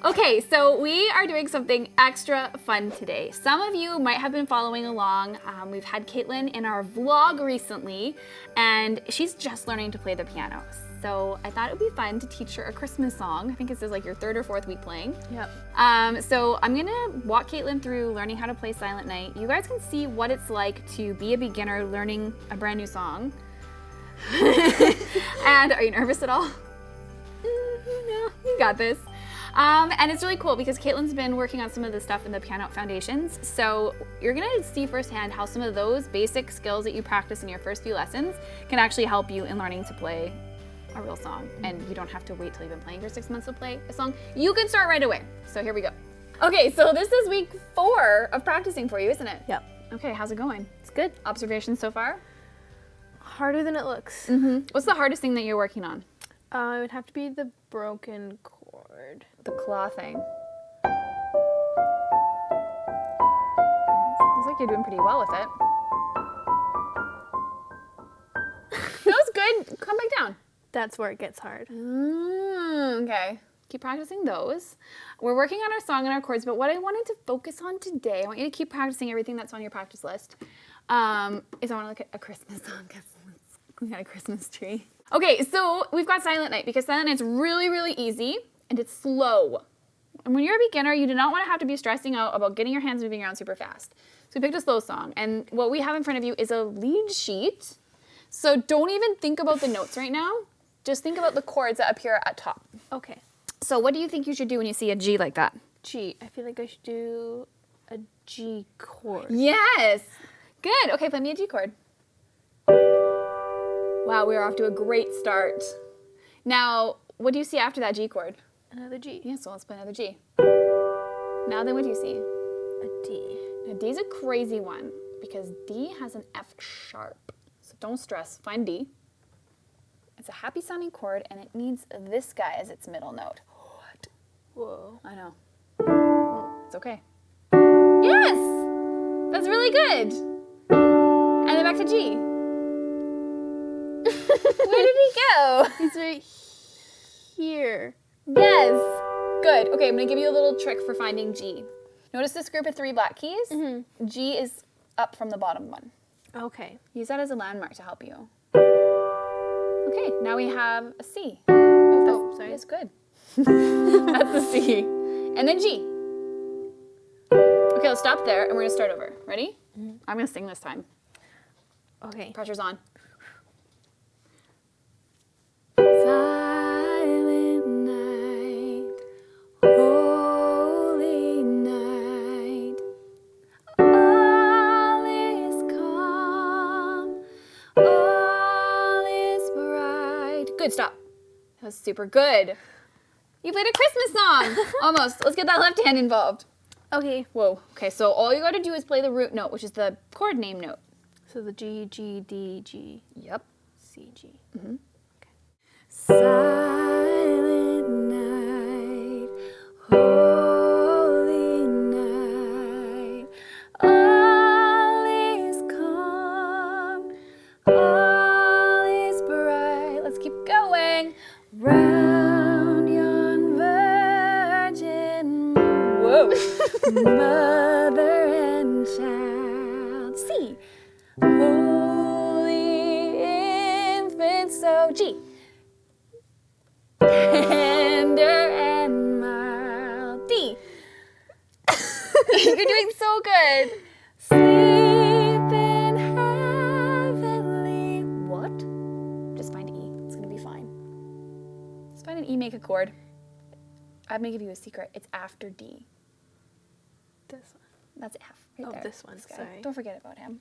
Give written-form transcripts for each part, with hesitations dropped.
Okay, so we are doing something extra fun today. Some of you might have been following along. We've had Kaitlyn in our vlog recently, and she's just learning to play the piano. So I thought it would be fun to teach her a Christmas song. I think this is like your third or fourth week playing. Yep. So I'm gonna walk Kaitlyn through learning how to play Silent Night. You guys can see what it's like to be a beginner learning a brand new song. And are you nervous at all? No, you got this. And it's really cool because Kaitlyn's been working on some of the stuff in the Pianote foundations. So you're gonna see firsthand how some of those basic skills that you practice in your first few lessons can actually help you in learning to play a real song. And you don't have to wait till you've been playing for 6 months to play a song. You can start right away. So here we go. Okay, so this is week 4 of practicing for you, isn't it? Yep. Okay, how's it going? It's good. Observations so far? Harder than it looks. Mm-hmm. What's the hardest thing that you're working on? It would have to be the broken chord. The claw thing. Looks like you're doing pretty well with it. That was good. Come back down. That's where it gets hard. Okay. Keep practicing those. We're working on our song and our chords, but what I wanted to focus on today, I want you to keep practicing everything that's on your practice list, is I want to look at a Christmas song because we got a Christmas tree. Okay, so we've got Silent Night because Silent Night's really, really easy and it's slow. And when you're a beginner, you do not want to have to be stressing out about getting your hands moving around super fast. So we picked a slow song, and what we have in front of you is a lead sheet. So don't even think about the notes right now. Just think about the chords that appear at top. Okay. So what do you think you should do when you see a G like that? G. I feel like I should do a G chord. Yes. Good. Okay, play me a G chord. Wow, we are off to a great start. Now, what do you see after that G chord? Another G. Yeah, so let's play another G. Now then, what do you see? A D. Now, D's a crazy one because D has an F sharp. So don't stress. Find D. It's a happy sounding chord, and it needs this guy as its middle note. What? Whoa. I know. It's okay. Yes! That's really good. And then back to G. Where did he go? He's right here. Yes. Good. Okay, I'm going to give you a little trick for finding G. Notice this group of 3 black keys? Mm-hmm. G is up from the bottom one. Okay. Use that as a landmark to help you. Okay, now we have a C. Oh, sorry. That's good. That's the C. And then G. Okay, let's stop there and we're gonna start over. Ready? Mm-hmm. I'm gonna sing this time. Okay. Pressure's on. Silent night, holy night, all is calm, all is bright. Good, stop. That was super good. You played a Christmas song. Almost. Let's get that left hand involved. Okay. Whoa. Okay, so all you gotta do is play the root note, which is the chord name note. So the G, G, D, G, Yep. C, G. Mm-hmm. Okay. Silent night, holy night, all is calm, all is bright. Let's keep going. Round yon virgin, whoa, mother and child. C. Holy infant, so G. Tender and mild, D. You're doing so good. Sleep in heavenly, what? Just find E, it's gonna be fine. Just find an E, make a chord. I'm gonna give you a secret, it's after D. This one. That's F right Oh, there. this one, guy. sorry. Don't forget about him.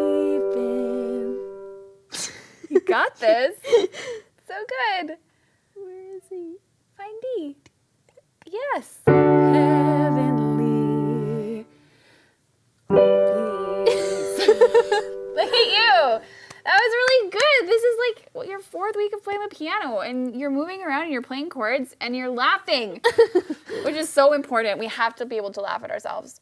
Sleeping. You got this. So good. Where is he? Find D. Yes. Heavenly peace. Look at you. That was really good. This is like your 4th week of playing the piano, and you're moving around and you're playing chords and you're laughing, which is so important. We have to be able to laugh at ourselves.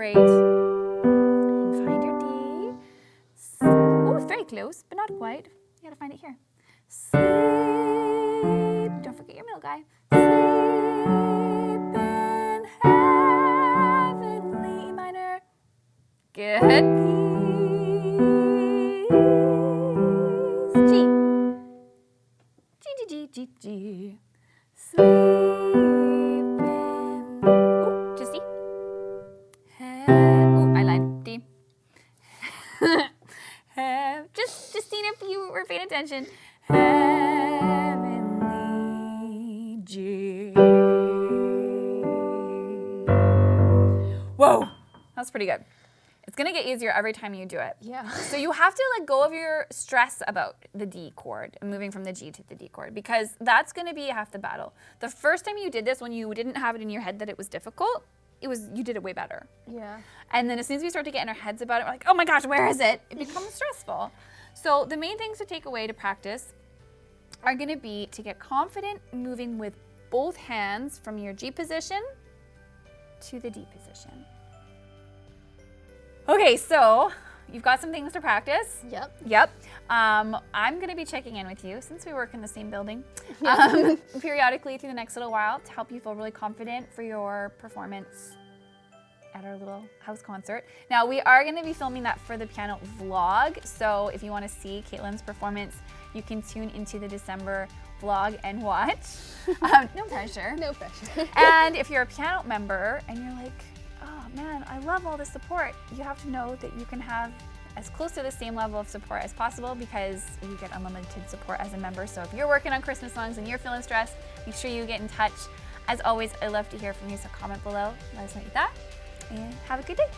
Great. And find your D. Oh, it's very close, but not quite. You gotta find it here. Sleep. Don't forget your middle guy. Sleep in heavenly E minor. Good. Peace. G. G. Sleep in. Ooh, just D. Ooh, I lied. D. Just seeing if you were paying attention. Heavenly G. Whoa, that's pretty good. It's gonna get easier every time you do it. Yeah. So you have to let go of your stress about the D chord and moving from the G to the D chord, because that's gonna be half the battle. The first time you did this, when you didn't have it in your head that it was difficult, you did it way better. Yeah. And then as soon as we start to get in our heads about it, we're like, oh my gosh, where is it? It becomes stressful. So the main things to take away to practice are gonna be to get confident moving with both hands from your G position to the D position. Okay, so you've got some things to practice. Yep. I'm gonna be checking in with you, since we work in the same building, periodically through the next little while to help you feel really confident for your performance at our little house concert. Now, we are gonna be filming that for the Pianote vlog, so if you wanna see Kaitlyn's performance, you can tune into the December vlog and watch. No pressure. No pressure. And if you're a Pianote member and you're like, oh man, I love all this support, you have to know that you can have as close to the same level of support as possible, because you get unlimited support as a member. So if you're working on Christmas songs and you're feeling stressed, make sure you get in touch. As always, I love to hear from you, so comment below, let us know what you thought, and have a good day.